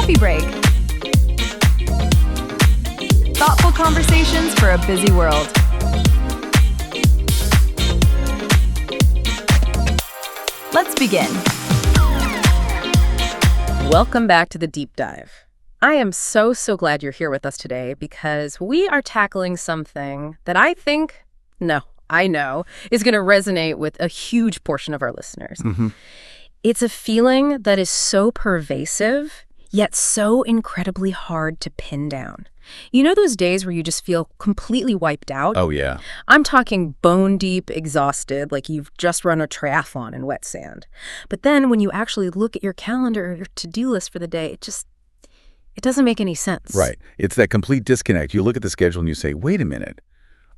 Coffee Break. Thoughtful conversations for a busy world. Let's begin. Welcome back to the Deep Dive. I am so glad you're here with us today because we are tackling something that I know, is going to resonate with a huge portion of our listeners. It's a feeling that is so pervasive, yet so incredibly hard to pin down. You know those days where you just feel completely wiped out? Oh, yeah. I'm talking bone deep, exhausted, like you've just run a triathlon in wet sand. But then when you actually look at your calendar or your to-do list for the day, it doesn't make any sense. Right. It's that complete disconnect. You look at the schedule and you say, wait a minute.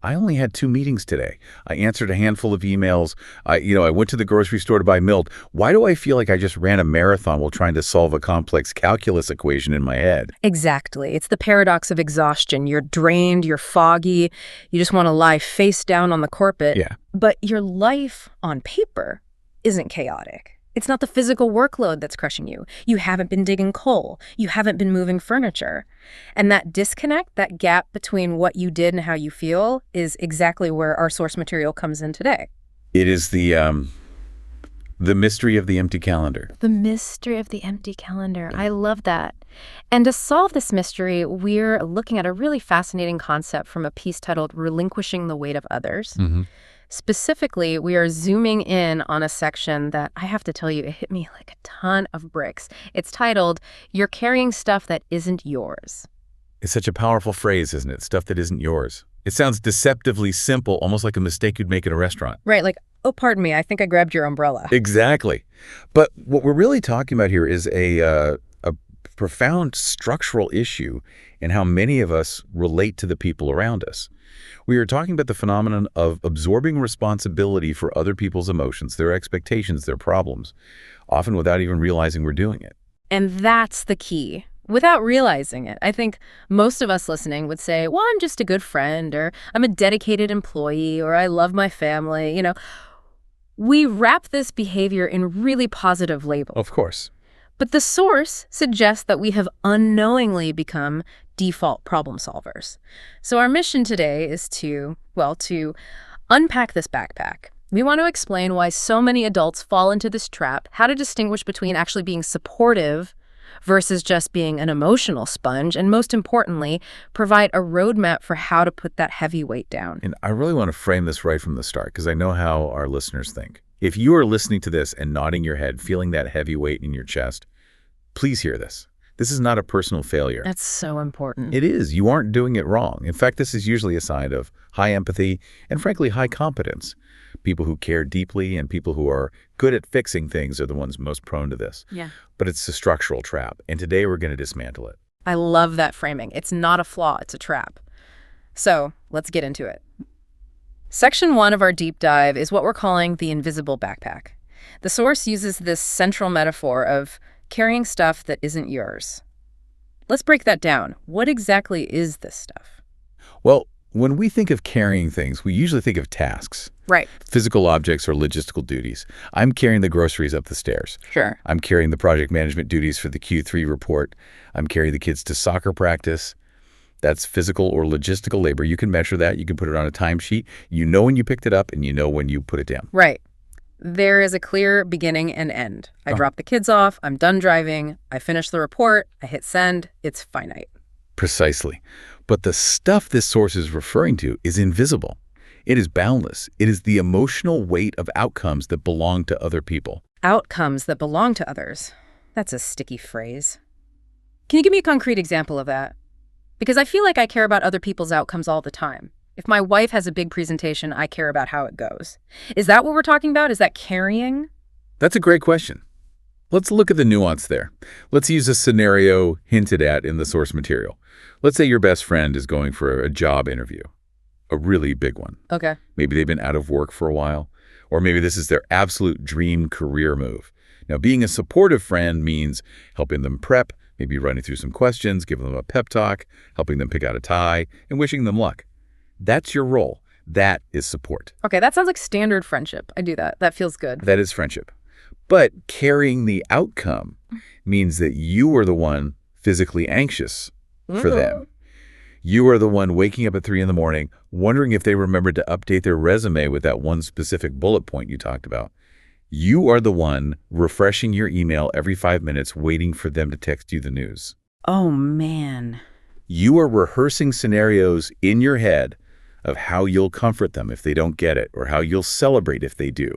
I only had 2 meetings today. I answered a handful of emails. I went to the grocery store to buy milk. Why do I feel like I just ran a marathon while trying to solve a complex calculus equation in my head? Exactly. It's the paradox of exhaustion. You're drained, you're foggy, you just want to lie face down on the carpet. Yeah. But your life on paper isn't chaotic. It's not the physical workload that's crushing you. You haven't been digging coal. You haven't been moving furniture. And that disconnect, that gap between what you did and how you feel is exactly where our source material comes in today. It is the mystery of the empty calendar. The mystery of the empty calendar. I love that. And to solve this mystery, we're looking at a really fascinating concept from a piece titled Relinquishing the Weight of Others. Specifically, we are zooming in on a section that I have to tell you, it hit me like a ton of bricks. It's titled, You're Carrying Stuff That Isn't Yours. It's such a powerful phrase, isn't it? Stuff that isn't yours. It sounds deceptively simple, almost like a mistake you'd make at a restaurant. Right, like, oh, pardon me, I think I grabbed your umbrella. Exactly. But what we're really talking about here is a profound structural issue in how many of us relate to the people around us. We are talking about the phenomenon of absorbing responsibility for other people's emotions, their expectations, their problems, often without even realizing we're doing it. And that's the key. Without realizing it, I think most of us listening would say, well, I'm just a good friend, or I'm a dedicated employee, or I love my family. We wrap this behavior in really positive labels. Of course. But the source suggests that we have unknowingly become default problem solvers. So our mission today is to unpack this backpack. We want to explain why so many adults fall into this trap, how to distinguish between actually being supportive versus just being an emotional sponge, and most importantly, provide a roadmap for how to put that heavy weight down. And I really want to frame this right from the start because I know how our listeners think. If you are listening to this and nodding your head, feeling that heavy weight in your chest, please hear this. This is not a personal failure. That's so important. It is. You aren't doing it wrong. In fact, this is usually a sign of high empathy and, frankly, high competence. People who care deeply and people who are good at fixing things are the ones most prone to this. Yeah. But it's a structural trap, and today we're going to dismantle it. I love that framing. It's not a flaw, it's a trap. So let's get into it. Section 1 of our deep dive is what we're calling the invisible backpack. The source uses this central metaphor of carrying stuff that isn't yours. Let's break that down. What exactly is this stuff? Well, when we think of carrying things, we usually think of tasks. Right. Physical objects or logistical duties. I'm carrying the groceries up the stairs. Sure. I'm carrying the project management duties for the Q3 report. I'm carrying the kids to soccer practice. That's physical or logistical labor. You can measure that. You can put it on a timesheet. You know when you picked it up and you know when you put it down. Right. There is a clear beginning and end. I drop the kids off. I'm done driving. I finish the report. I hit send. It's finite. Precisely. But the stuff this source is referring to is invisible. It is boundless. It is the emotional weight of outcomes that belong to other people. Outcomes that belong to others. That's a sticky phrase. Can you give me a concrete example of that? Because I feel like I care about other people's outcomes all the time. If my wife has a big presentation, I care about how it goes. Is that what we're talking about? Is that carrying? That's a great question. Let's look at the nuance there. Let's use a scenario hinted at in the source material. Let's say your best friend is going for a job interview, a really big one. Okay. Maybe they've been out of work for a while, or maybe this is their absolute dream career move. Now, being a supportive friend means helping them prep, maybe running through some questions, giving them a pep talk, helping them pick out a tie, and wishing them luck. That's your role. That is support. Okay, that sounds like standard friendship. I do that. That feels good. That is friendship. But carrying the outcome means that you are the one physically anxious for them. You are the one waking up at 3 in the morning, wondering if they remembered to update their resume with that one specific bullet point you talked about. You are the one refreshing your email every 5 minutes, waiting for them to text you the news. Oh, man. You are rehearsing scenarios in your head of how you'll comfort them if they don't get it, or how you'll celebrate if they do.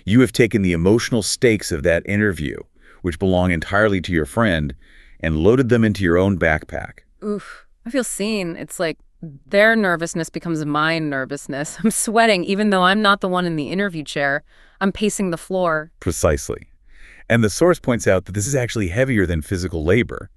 You have taken the emotional stakes of that interview, which belong entirely to your friend, and loaded them into your own backpack. Oof. I feel seen. It's like their nervousness becomes my nervousness. I'm sweating even though I'm not the one in the interview chair. I'm pacing the floor. Precisely. And the source points out that this is actually heavier than physical labor.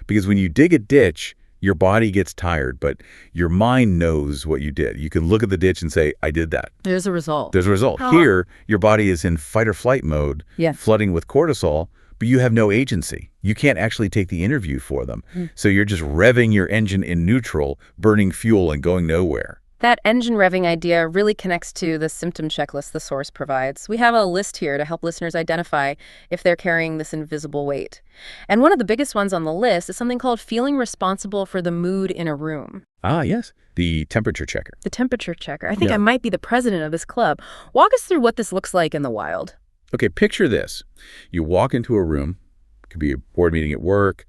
Because when you dig a ditch, your body gets tired, but your mind knows what you did. You can look at the ditch and say, I did that. There's a result. There's a result. Here, your body is in fight or flight mode, flooding with cortisol, but you have no agency. You can't actually take the interview for them. So you're just revving your engine in neutral, burning fuel and going nowhere. That engine revving idea really connects to the symptom checklist the source provides. We have a list here to help listeners identify if they're carrying this invisible weight. And one of the biggest ones on the list is something called feeling responsible for the mood in a room. Ah, yes. The temperature checker. The temperature checker. I think I might be the president of this club. Walk us through what this looks like in the wild. Okay, picture this. You walk into a room, it could be a board meeting at work,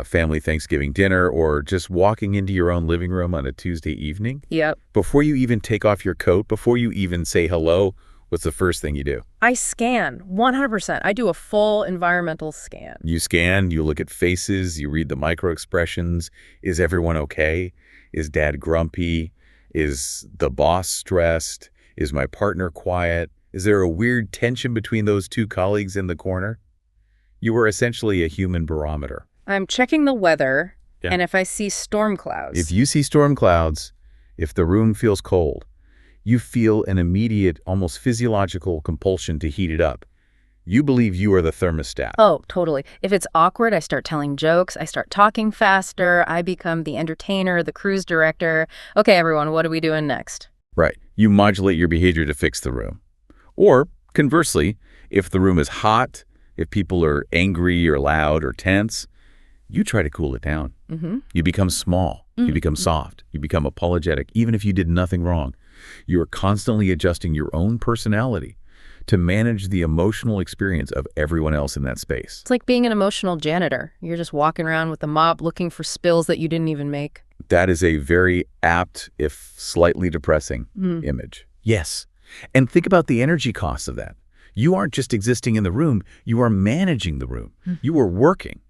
family Thanksgiving dinner, or just walking into your own living room on a Tuesday evening. Yep. Before you even take off your coat, before you even say hello, what's the first thing you do? I scan, 100%. I do a full environmental scan. You scan, you look at faces, you read the micro-expressions. Is everyone okay? Is dad grumpy? Is the boss stressed? Is my partner quiet? Is there a weird tension between those two colleagues in the corner? You are essentially a human barometer. I'm checking the weather, and if I see storm clouds. If you see storm clouds, if the room feels cold, you feel an immediate, almost physiological compulsion to heat it up. You believe you are the thermostat. Oh, totally. If it's awkward, I start telling jokes. I start talking faster. I become the entertainer, the cruise director. Okay, everyone, what are we doing next? Right. You modulate your behavior to fix the room. Or, conversely, if the room is hot, if people are angry or loud or tense, you try to cool it down. You become small. You become soft. You become apologetic, even if you did nothing wrong. You are constantly adjusting your own personality to manage the emotional experience of everyone else in that space. It's like being an emotional janitor. You're just walking around with a mop looking for spills that you didn't even make. That is a very apt, if slightly depressing, image. Yes. And think about the energy costs of that. You aren't just existing in the room, you are managing the room. You are working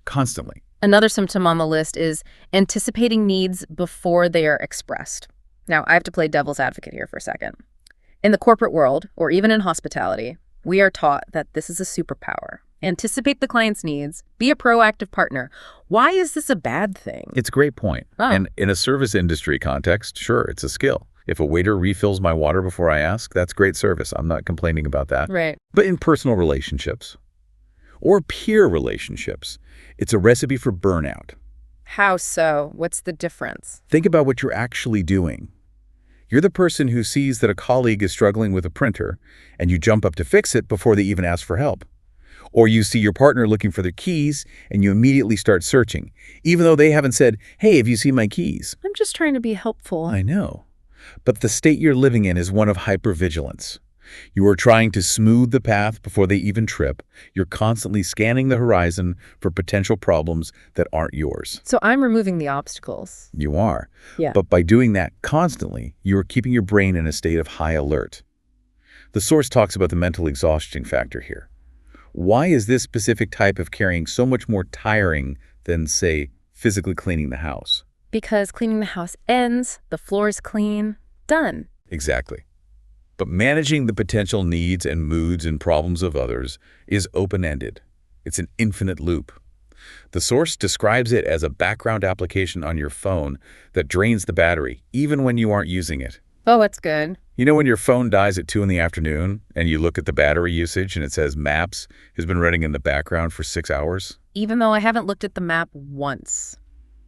constantly. Another symptom on the list is anticipating needs before they are expressed. Now, I have to play devil's advocate here for a second. In the corporate world, or even in hospitality, we are taught that this is a superpower. Anticipate the client's needs, be a proactive partner. Why is this a bad thing? It's a great point. And in a service industry context, sure, it's a skill. If a waiter refills my water before I ask, that's great service. I'm not complaining about that. Right. But in personal relationships or peer relationships, it's a recipe for burnout. How so? What's the difference? Think about what you're actually doing. You're the person who sees that a colleague is struggling with a printer, and you jump up to fix it before they even ask for help. Or you see your partner looking for their keys, and you immediately start searching, even though they haven't said, hey, have you seen my keys? I'm just trying to be helpful. I know. But the state you're living in is one of hypervigilance. You are trying to smooth the path before they even trip. You're constantly scanning the horizon for potential problems that aren't yours. So I'm removing the obstacles. You are. Yeah. But by doing that constantly, you are keeping your brain in a state of high alert. The source talks about the mental exhaustion factor here. Why is this specific type of carrying so much more tiring than, say, physically cleaning the house? Because cleaning the house ends, the floor is clean, done. Exactly. But managing the potential needs and moods and problems of others is open-ended. It's an infinite loop. The source describes it as a background application on your phone that drains the battery, even when you aren't using it. Oh, that's good. You know when your phone dies at 2 in the afternoon and you look at the battery usage and it says Maps has been running in the background for 6 hours? Even though I haven't looked at the map once.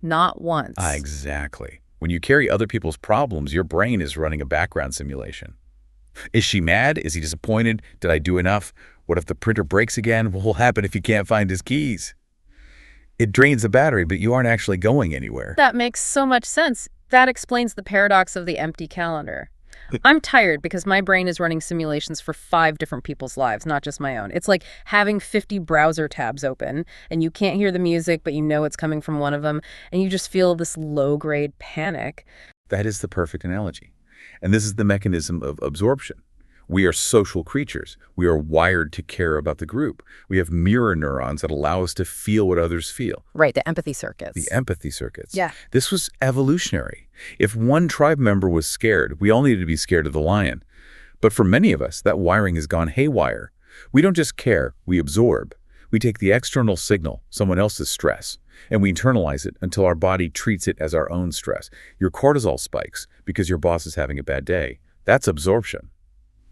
Not once. Exactly. When you carry other people's problems, your brain is running a background simulation. Is she mad? Is he disappointed? Did I do enough? What if the printer breaks again? What will happen if he can't find his keys? It drains the battery, but you aren't actually going anywhere. That makes so much sense. That explains the paradox of the empty calendar. I'm tired because my brain is running simulations for 5 different people's lives, not just my own. It's like having 50 browser tabs open, and you can't hear the music, but you know it's coming from one of them, and you just feel this low-grade panic. That is the perfect analogy. And this is the mechanism of absorption. We are social creatures. We are wired to care about the group. We have mirror neurons that allow us to feel what others feel. Right, the empathy circuits. The empathy circuits. Yeah. This was evolutionary. If one tribe member was scared, we all needed to be scared of the lion. But for many of us, that wiring has gone haywire. We don't just care, we absorb. We take the external signal, someone else's stress, and we internalize it until our body treats it as our own stress. Your cortisol spikes because your boss is having a bad day. That's absorption.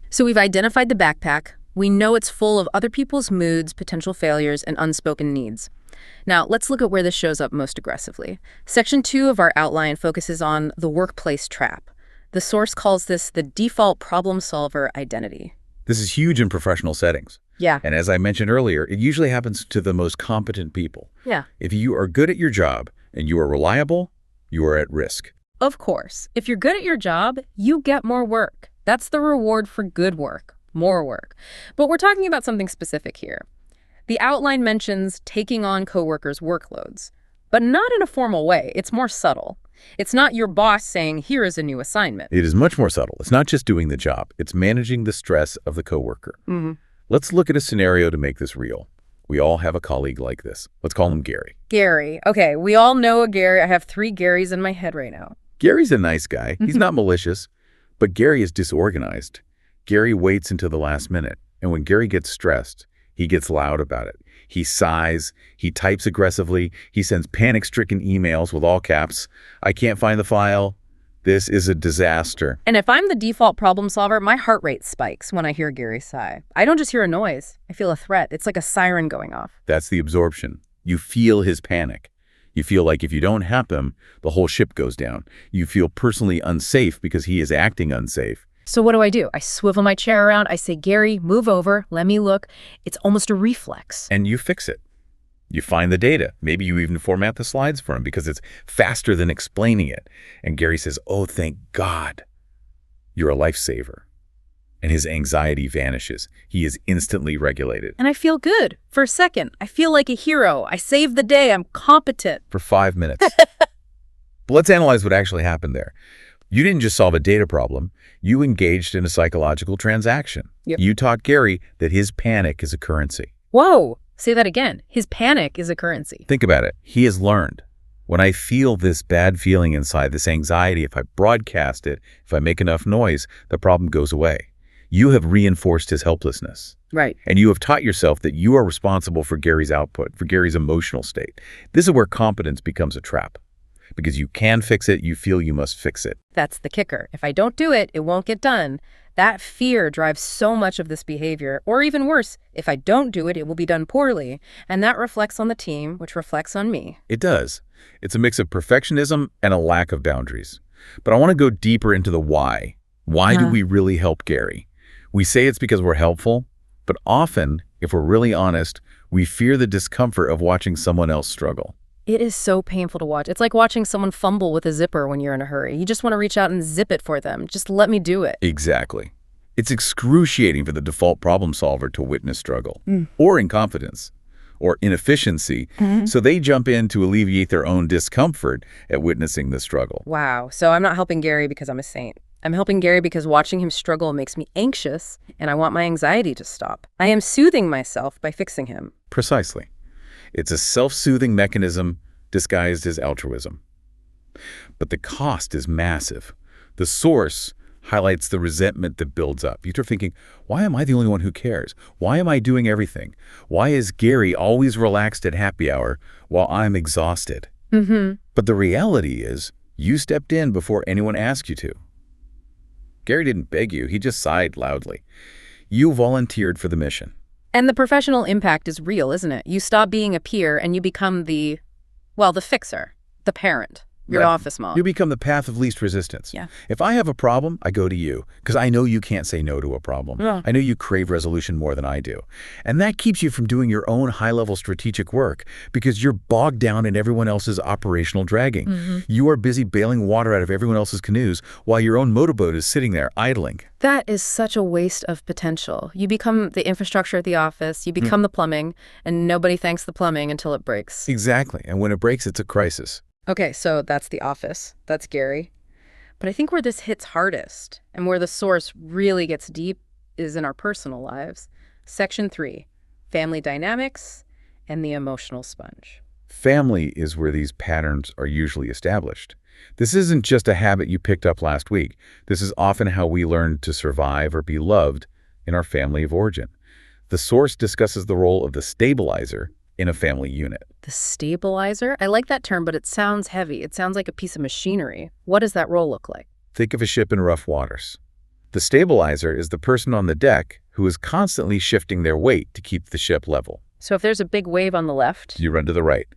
So we've identified the backpack. We know it's full of other people's moods, potential failures, and unspoken needs. Now, let's look at where this shows up most aggressively. Section 2 of our outline focuses on the workplace trap. The source calls this the default problem solver identity. This is huge in professional settings. Yeah. And as I mentioned earlier, it usually happens to the most competent people. Yeah. If you are good at your job and you are reliable, you are at risk. Of course. If you're good at your job, you get more work. That's the reward for good work, more work. But we're talking about something specific here. The outline mentions taking on coworkers' workloads, but not in a formal way. It's more subtle. It's not your boss saying, here is a new assignment. It is much more subtle. It's not just doing the job. It's managing the stress of the coworker. Mm-hmm. Let's look at a scenario to make this real. We all have a colleague like this. Let's call him Gary. Gary. Okay, we all know a Gary. I have 3 Garys in my head right now. Gary's a nice guy. He's not malicious, but Gary is disorganized. Gary waits until the last minute, and when Gary gets stressed, he gets loud about it. He sighs, he types aggressively, he sends panic-stricken emails with all caps. I can't find the file. This is a disaster. And if I'm the default problem solver, my heart rate spikes when I hear Gary sigh. I don't just hear a noise. I feel a threat. It's like a siren going off. That's the absorption. You feel his panic. You feel like if you don't help him, the whole ship goes down. You feel personally unsafe because he is acting unsafe. So what do? I swivel my chair around. I say, Gary, move over. Let me look. It's almost a reflex. And you fix it. You find the data. Maybe you even format the slides for him because it's faster than explaining it. And Gary says, oh, thank God. You're a lifesaver. And his anxiety vanishes. He is instantly regulated. And I feel good. For a second, I feel like a hero. I saved the day. I'm competent. For 5 minutes. But let's analyze what actually happened there. You didn't just solve a data problem. You engaged in a psychological transaction. Yep. You taught Gary that his panic is a currency. Whoa. Say that again. His panic is a currency. Think about it. He has learned. When I feel this bad feeling inside, this anxiety, if I broadcast it, if I make enough noise, the problem goes away. You have reinforced his helplessness. Right. And you have taught yourself that you are responsible for Gary's output, for Gary's emotional state. This is where competence becomes a trap. Because you can fix it, you feel you must fix it. That's the kicker. If I don't do it, it won't get done. That fear drives so much of this behavior. Or even worse, if I don't do it, it will be done poorly. And that reflects on the team, which reflects on me. It does. It's a mix of perfectionism and a lack of boundaries. But I want to go deeper into the why. Why do we really help Gary? We say it's because we're helpful, but often, if we're really honest, we fear the discomfort of watching someone else struggle. It is so painful to watch. It's like watching someone fumble with a zipper when you're in a hurry. You just want to reach out and zip it for them. Just let me do it. Exactly. It's excruciating for the default problem solver to witness struggle, or incompetence, or inefficiency, so they jump in to alleviate their own discomfort at witnessing the struggle. Wow. So I'm not helping Gary because I'm a saint. I'm helping Gary because watching him struggle makes me anxious, and I want my anxiety to stop. I am soothing myself by fixing him. Precisely. It's a self-soothing mechanism disguised as altruism. But the cost is massive. The source highlights the resentment that builds up. You're thinking, why am I the only one who cares? Why am I doing everything? Why is Gary always relaxed at happy hour while I'm exhausted? But the reality is, you stepped in before anyone asked you to. Gary didn't beg you, he just sighed loudly. You volunteered for the mission. And the professional impact is real, isn't it? You stop being a peer and you become the fixer, the parent. Your office mom. You become the path of least resistance. Yeah. If I have a problem, I go to you because I know you can't say no to a problem. Yeah. I know you crave resolution more than I do. And that keeps you from doing your own high-level strategic work because you're bogged down in everyone else's operational dragging. You are busy bailing water out of everyone else's canoes while your own motorboat is sitting there idling. That is such a waste of potential. You become the infrastructure at the office, you become the plumbing, and nobody thanks the plumbing until it breaks. Exactly. And when it breaks, it's a crisis. Okay, so that's the office. That's Gary. But I think where this hits hardest and where the source really gets deep is in our personal lives. Section 3, family dynamics and the emotional sponge. Family is where these patterns are usually established. This isn't just a habit you picked up last week. This is often how we learn to survive or be loved in our family of origin. The source discusses the role of the stabilizer in a family unit. The stabilizer? I like that term, but it sounds heavy. It sounds like a piece of machinery. What does that role look like? Think of a ship in rough waters. The stabilizer is the person on the deck who is constantly shifting their weight to keep the ship level. So if there's a big wave on the left, You run to the right.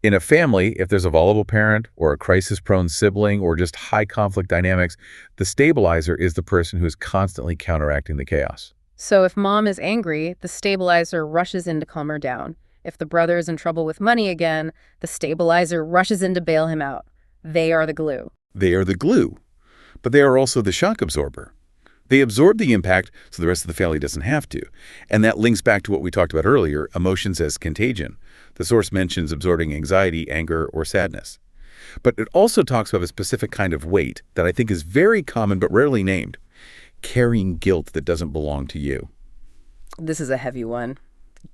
In a family, if there's a volatile parent or a crisis-prone sibling or just high conflict dynamics, the stabilizer is the person who is constantly counteracting the chaos. so if mom is angry, the stabilizer rushes in to calm her down. If the brother is in trouble with money again, the stabilizer rushes in to bail him out. They are the glue. They are the glue, but they are also the shock absorber. They absorb the impact so the rest of the family doesn't have to. And that links back to what we talked about earlier, emotions as contagion. The source mentions absorbing anxiety, anger, or sadness. But it also talks about a specific kind of weight that I think is very common but rarely named, carrying guilt that doesn't belong to you. This is a heavy one.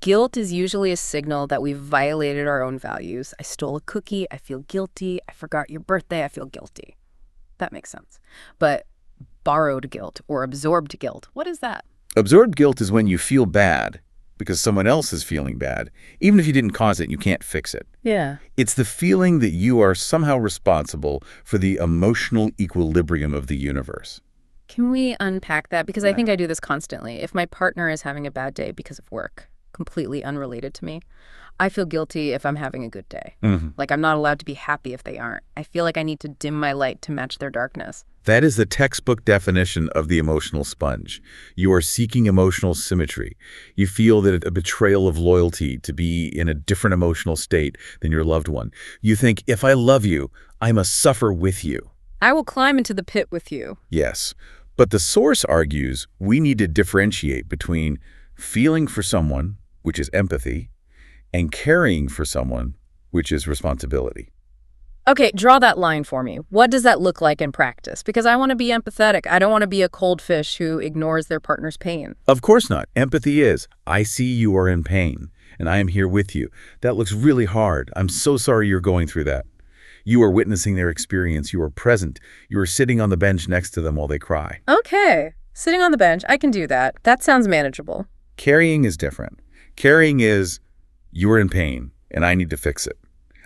Guilt is usually a signal that we've violated our own values. I stole a cookie, I feel guilty. I forgot your birthday, I feel guilty. That makes sense. But borrowed guilt or absorbed guilt, what is that? Absorbed guilt is when you feel bad because someone else is feeling bad. Even if you didn't cause it, you can't fix it. Yeah. It's the feeling that you are somehow responsible for the emotional equilibrium of the universe. Can we unpack that? Because I think I do this constantly. If my partner is having a bad day because of work, completely unrelated to me, I feel guilty if I'm having a good day. Like I'm not allowed to be happy if they aren't. I feel like I need to dim my light to match their darkness. That is the textbook definition of the emotional sponge. You are seeking emotional symmetry. You feel that it's a betrayal of loyalty to be in a different emotional state than your loved one. You think, if I love you, I must suffer with you. I will climb into the pit with you. Yes, but the source argues we need to differentiate between feeling for someone, which is empathy, and caring for someone, which is responsibility. Okay, draw that line for me. What does that look like in practice? Because I want to be empathetic. I don't want to be a cold fish who ignores their partner's pain. Of course not. Empathy is, I see you are in pain, and I am here with you. That looks really hard. I'm so sorry you're going through that. You are witnessing their experience. You are present. You are sitting on the bench next to them while they cry. Okay, sitting on the bench, I can do that. That sounds manageable. Carrying is different. Carrying is, you are in pain, and I need to fix it.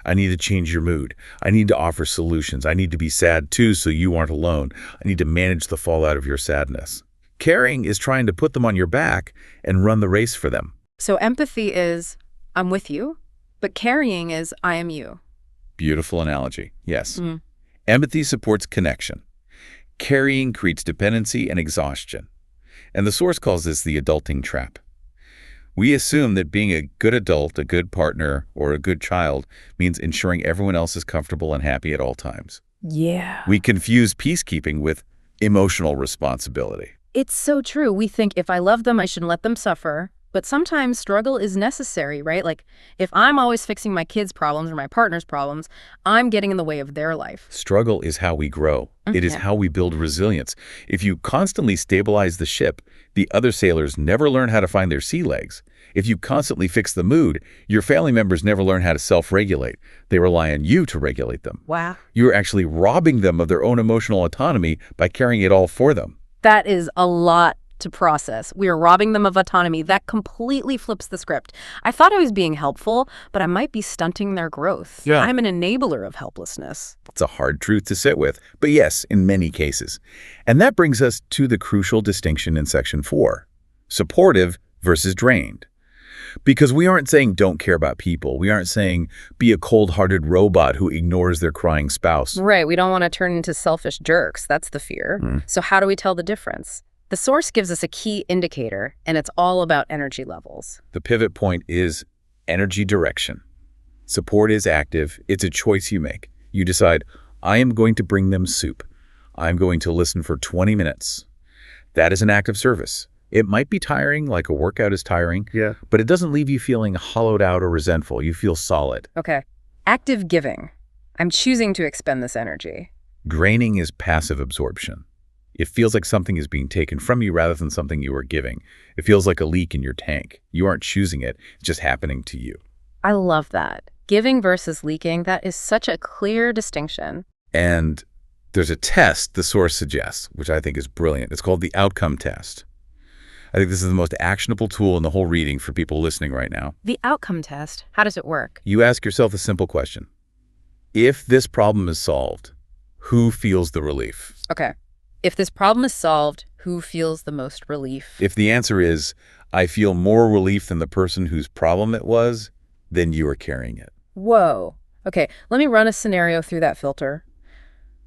I need to change your mood. I need to offer solutions. I need to be sad too so you aren't alone. I need to manage the fallout of your sadness. Carrying is trying to put them on your back and run the race for them. So empathy is, I'm with you, but carrying is, I am you. Beautiful analogy. Yes. Empathy supports connection. Carrying creates dependency and exhaustion. And the source calls this the adulting trap. We assume that being a good adult, a good partner, or a good child means ensuring everyone else is comfortable and happy at all times. Yeah. We confuse peacekeeping with emotional responsibility. It's so true. We think if I love them, I shouldn't let them suffer. But sometimes struggle is necessary, right? Like if I'm always fixing my kids' problems or my partner's problems, I'm getting in the way of their life. Struggle is how we grow. It is how we build resilience. If you constantly stabilize the ship, the other sailors never learn how to find their sea legs. If you constantly fix the mood, your family members never learn how to self-regulate. They rely on you to regulate them. Wow. You're actually robbing them of their own emotional autonomy by carrying it all for them. That is a lot to process. We are robbing them of autonomy. That completely flips the script. I thought I was being helpful, but I might be stunting their growth. Yeah. I'm an enabler of helplessness. It's a hard truth to sit with, but yes, in many cases. And that brings us to the crucial distinction in Section 4, supportive versus drained. Because we aren't saying don't care about people. We aren't saying be a cold-hearted robot who ignores their crying spouse. Right, we don't want to turn into selfish jerks. That's the fear. So how do we tell the difference? The source gives us a key indicator, and it's all about energy levels. The pivot point is energy direction. Support is active. It's a choice you make. You decide, I am going to bring them soup. I'm going to listen for 20 minutes. That is an act of service. It might be tiring, like a workout is tiring, but it doesn't leave you feeling hollowed out or resentful. You feel solid. Okay. Active giving. I'm choosing to expend this energy. Draining is passive absorption. It feels like something is being taken from you rather than something you are giving. It feels like a leak in your tank. You aren't choosing it. It's just happening to you. I love that. Giving versus leaking, that is such a clear distinction. And there's a test the source suggests, which I think is brilliant. It's called the outcome test. I think this is the most actionable tool in the whole reading for people listening right now. The outcome test, how does it work? You ask yourself a simple question. If this problem is solved, who feels the relief? Okay. If this problem is solved, who feels the most relief? If the answer is, I feel more relief than the person whose problem it was, then you are carrying it. Whoa. Okay, let me run a scenario through that filter.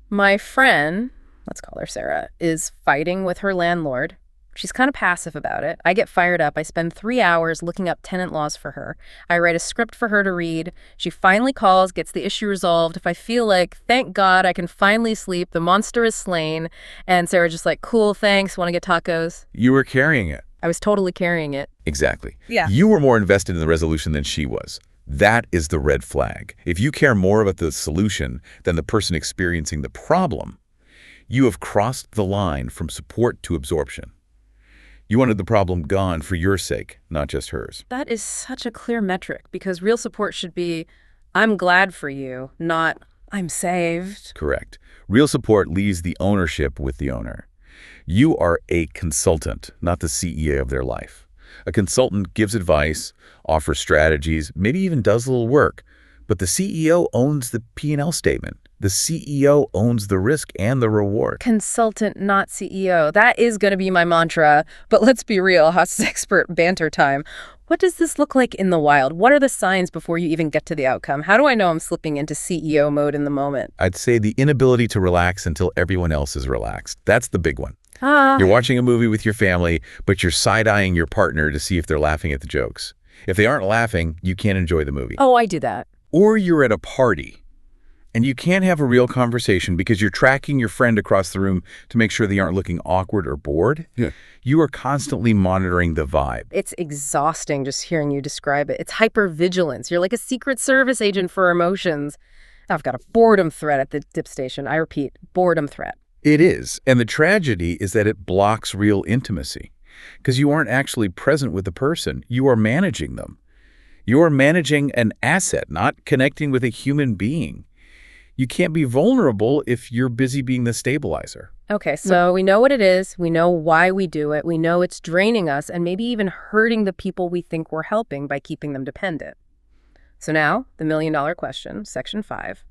My friend, let's call her Sarah, is fighting with her landlord. She's kind of passive about it. I get fired up. I spend 3 hours looking up tenant laws for her. I write a script for her to read. She finally calls, gets the issue resolved. If I feel like, thank God, I can finally sleep, the monster is slain, and Sarah just like, cool, thanks, want to get tacos? You were carrying it. I was totally carrying it. Exactly. Yeah. You were more invested in the resolution than she was. That is the red flag. If you care more about the solution than the person experiencing the problem, you have crossed the line from support to absorption. You wanted the problem gone for your sake, not just hers. That is such a clear metric because real support should be, I'm glad for you, not I'm saved. Correct. Real support leaves the ownership with the owner. You are a consultant, not the CEO of their life. A consultant gives advice, offers strategies, maybe even does a little work, but the CEO owns the P&L statement. The CEO owns the risk and the reward. Consultant, not CEO. That is going to be my mantra. But let's be real, house expert banter time. What does this look like in the wild? What are the signs before you even get to the outcome? How do I know I'm slipping into CEO mode in the moment? I'd say the inability to relax until everyone else is relaxed. That's the big one. You're watching a movie with your family, but you're side-eyeing your partner to see if they're laughing at the jokes. If they aren't laughing, you can't enjoy the movie. Oh, I do that. Or you're at a party, and you can't have a real conversation because you're tracking your friend across the room to make sure they aren't looking awkward or bored. Yeah. You are constantly monitoring the vibe. It's exhausting just hearing you describe it. It's hypervigilance. You're like a Secret Service agent for emotions. I've got a boredom threat at the dip station. I repeat, boredom threat. It is. And the tragedy is that it blocks real intimacy because you aren't actually present with the person. You are managing them. You are managing an asset, not connecting with a human being. You can't be vulnerable if you're busy being the stabilizer. Okay, so we know what it is. We know why we do it. We know it's draining us and maybe even hurting the people we think we're helping by keeping them dependent. So now, the million-dollar question, section 5.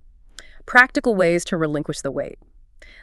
Practical ways to relinquish the weight.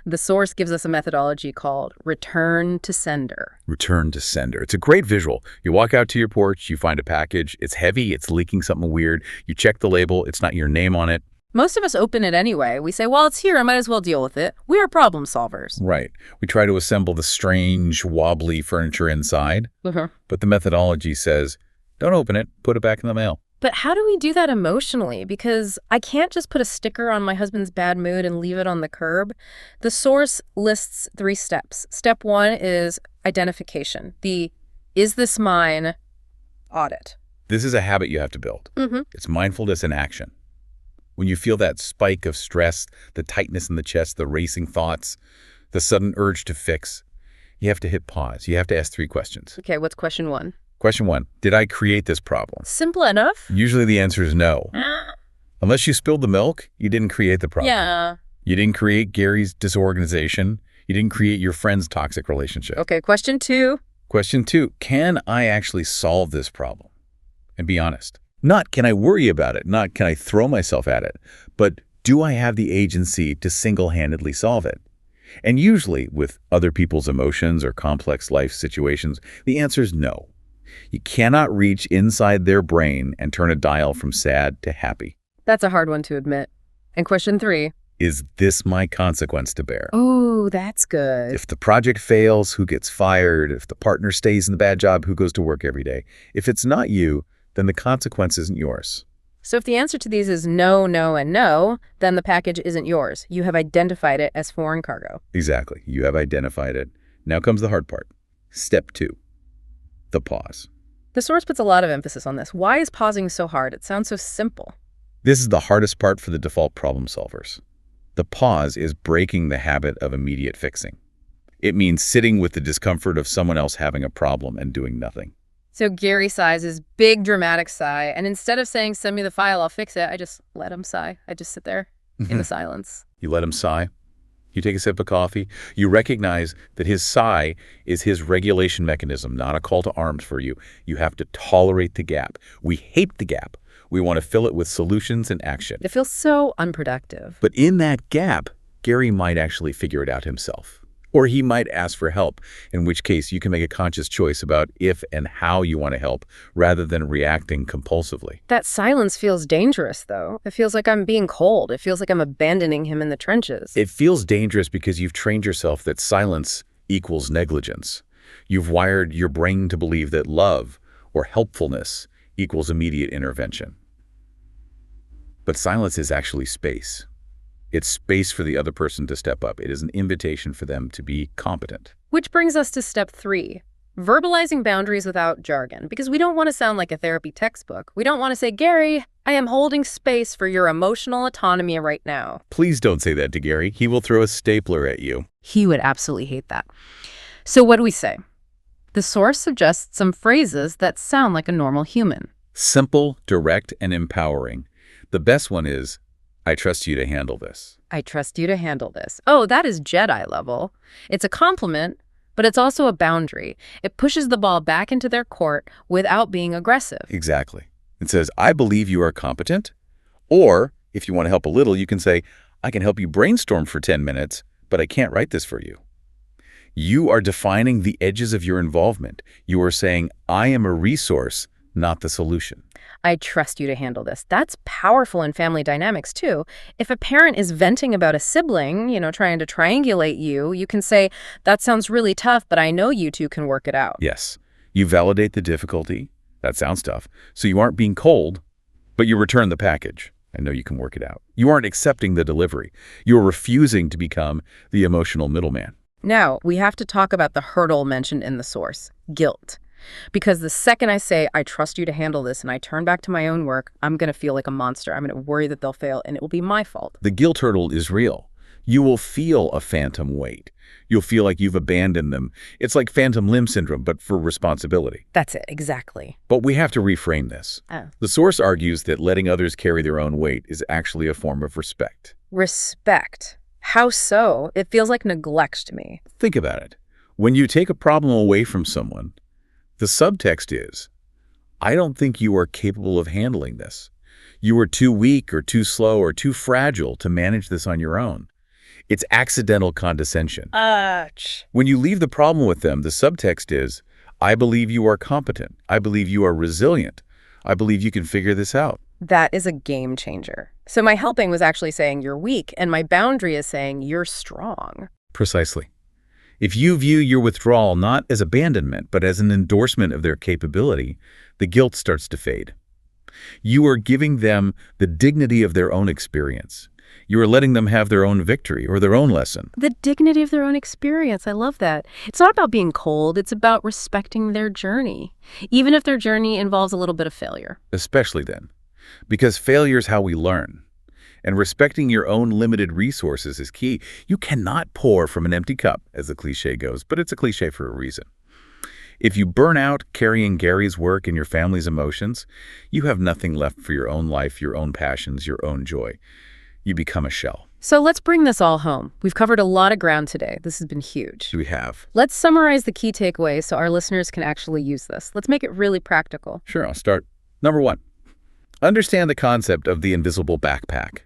The source gives us a methodology called return to sender. Return to sender. It's a great visual. You walk out to your porch, you find a package. It's heavy, it's leaking something weird. You check the label, it's not your name on it. Most of us open it anyway. We say, well, it's here, I might as well deal with it. We are problem solvers. Right. We try to assemble the strange, wobbly furniture inside. But the methodology says, don't open it, put it back in the mail. But how do we do that emotionally? Because I can't just put a sticker on my husband's bad mood and leave it on the curb. The source lists 3 steps. Step 1 is identification. The is this mine audit. This is a habit you have to build. It's mindfulness in action. When you feel that spike of stress, the tightness in the chest, the racing thoughts, the sudden urge to fix, you have to hit pause. You have to ask 3 questions. Okay, what's question 1? Question 1, did I create this problem? Simple enough. Usually the answer is no. Unless you spilled the milk, you didn't create the problem. Yeah. You didn't create Gary's disorganization. You didn't create your friend's toxic relationship. Okay, question 2. Question 2, can I actually solve this problem? And be honest. Not can I worry about it, not can I throw myself at it, but do I have the agency to single-handedly solve it? And usually with other people's emotions or complex life situations, the answer is no. You cannot reach inside their brain and turn a dial from sad to happy. That's a hard one to admit. And question 3. Is this my consequence to bear? Oh, that's good. If the project fails, who gets fired? If the partner stays in the bad job, who goes to work every day? If it's not you, then the consequence isn't yours. So if the answer to these is no, no, and no, then the package isn't yours. You have identified it as foreign cargo. Exactly. You have identified it. Now comes the hard part. Step 2, the pause. The source puts a lot of emphasis on this. Why is pausing so hard? It sounds so simple. This is the hardest part for the default problem solvers. The pause is breaking the habit of immediate fixing. It means sitting with the discomfort of someone else having a problem and doing nothing. So Gary sighs his big dramatic sigh, and instead of saying, send me the file, I'll fix it, I just let him sigh. I just sit there in the silence. You let him sigh. You take a sip of coffee. You recognize that his sigh is his regulation mechanism, not a call to arms for you. You have to tolerate the gap. We hate the gap. We want to fill it with solutions and action. It feels so unproductive. But in that gap, Gary might actually figure it out himself. Or he might ask for help, in which case you can make a conscious choice about if and how you want to help rather than reacting compulsively. That silence feels dangerous, though. It feels like I'm being cold. It feels like I'm abandoning him in the trenches. It feels dangerous because you've trained yourself that silence equals negligence. You've wired your brain to believe that love or helpfulness equals immediate intervention. But silence is actually space. It's space for the other person to step up. It is an invitation for them to be competent. Which brings us to step 3, verbalizing boundaries without jargon, because we don't want to sound like a therapy textbook. We don't want to say, Gary, I am holding space for your emotional autonomy right now. Please don't say that to Gary. He will throw a stapler at you. He would absolutely hate that. So what do we say? The source suggests some phrases that sound like a normal human. Simple, direct, and empowering. The best one is, I trust you to handle this. I trust you to handle this. Oh, that is Jedi level. It's a compliment, but it's also a boundary. It pushes the ball back into their court without being aggressive. Exactly. It says, I believe you are competent. Or, if you want to help a little, you can say, I can help you brainstorm for 10 minutes, but I can't write this for you. You are defining the edges of your involvement. You are saying, I am a resource, not the solution. I trust you to handle this. That's powerful in family dynamics, too. If a parent is venting about a sibling, trying to triangulate you, you can say, that sounds really tough, but I know you two can work it out. Yes. You validate the difficulty. That sounds tough. So you aren't being cold, but you return the package. I know you can work it out. You aren't accepting the delivery. You're refusing to become the emotional middleman. Now, we have to talk about the hurdle mentioned in the source, guilt. Because the second I say, I trust you to handle this, and I turn back to my own work, I'm going to feel like a monster. I'm going to worry that they'll fail, and it will be my fault. The guilt hurdle is real. You will feel a phantom weight. You'll feel like you've abandoned them. It's like phantom limb syndrome, but for responsibility. That's it, exactly. But we have to reframe this. The source argues that letting others carry their own weight is actually a form of respect. Respect. How so? It feels like neglect to me. Think about it. When you take a problem away from someone, the subtext is, I don't think you are capable of handling this. You are too weak or too slow or too fragile to manage this on your own. It's accidental condescension. When you leave the problem with them, the subtext is, I believe you are competent. I believe you are resilient. I believe you can figure this out. That is a game changer. So my helping was actually saying you're weak, and my boundary is saying you're strong. Precisely. If you view your withdrawal not as abandonment, but as an endorsement of their capability, the guilt starts to fade. You are giving them the dignity of their own experience. You are letting them have their own victory or their own lesson. The dignity of their own experience. I love that. It's not about being cold. It's about respecting their journey, even if their journey involves a little bit of failure. Especially then, because failure is how we learn. And respecting your own limited resources is key. You cannot pour from an empty cup, as the cliche goes, but it's a cliche for a reason. If you burn out carrying Gary's work and your family's emotions, you have nothing left for your own life, your own passions, your own joy. You become a shell. So let's bring this all home. We've covered a lot of ground today. This has been huge. We have. Let's summarize the key takeaways so our listeners can actually use this. Let's make it really practical. Sure, I'll start. Number 1, understand the concept of the invisible backpack.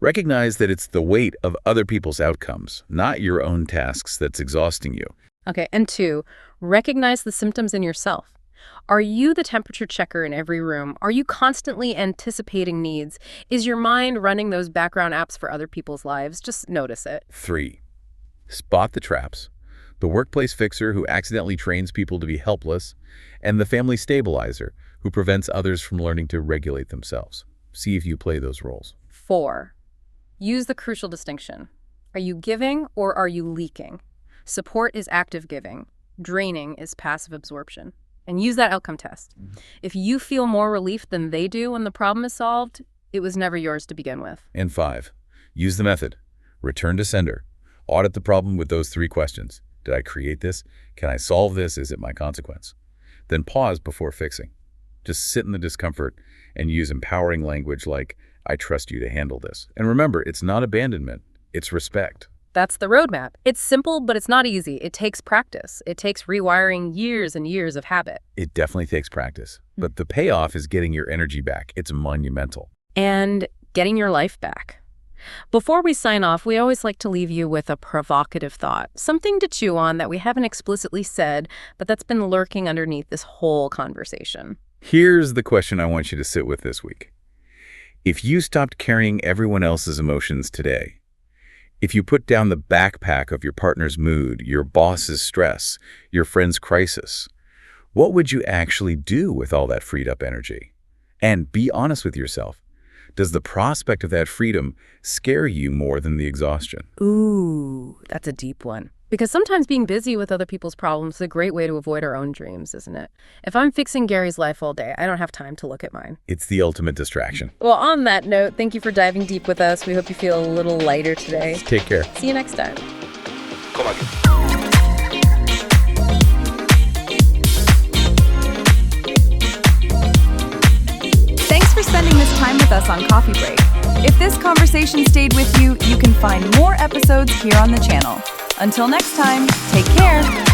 Recognize that it's the weight of other people's outcomes, not your own tasks, that's exhausting you. Okay, and 2, recognize the symptoms in yourself. Are you the temperature checker in every room? Are you constantly anticipating needs? Is your mind running those background apps for other people's lives? Just notice it. 3. Spot the traps. The workplace fixer who accidentally trains people to be helpless, and the family stabilizer who prevents others from learning to regulate themselves. See if you play those roles. 4. Use the crucial distinction. Are you giving or are you leaking? Support is active giving. Draining is passive absorption. And use that outcome test. If you feel more relief than they do when the problem is solved, it was never yours to begin with. And 5. Use the method. Return to sender. Audit the problem with those 3 questions. Did I create this? Can I solve this? Is it my consequence? Then pause before fixing. Just sit in the discomfort and use empowering language like, I trust you to handle this. And remember, it's not abandonment, it's respect. That's the roadmap. It's simple, but it's not easy. It takes practice. It takes rewiring years and years of habit. It definitely takes practice, but the payoff is getting your energy back. It's monumental. And getting your life back. Before we sign off, we always like to leave you with a provocative thought, something to chew on that we haven't explicitly said, but that's been lurking underneath this whole conversation. Here's the question I want you to sit with this week. If you stopped carrying everyone else's emotions today, if you put down the backpack of your partner's mood, your boss's stress, your friend's crisis, what would you actually do with all that freed up energy? And be honest with yourself. Does the prospect of that freedom scare you more than the exhaustion? Ooh, that's a deep one. Because sometimes being busy with other people's problems is a great way to avoid our own dreams, isn't it? If I'm fixing Gary's life all day, I don't have time to look at mine. It's the ultimate distraction. Well, on that note, thank you for diving deep with us. We hope you feel a little lighter today. Take care. See you next time. Thanks for spending this time with us on Coffee Break. If this conversation stayed with you, you can find more episodes here on the channel. Until next time, take care.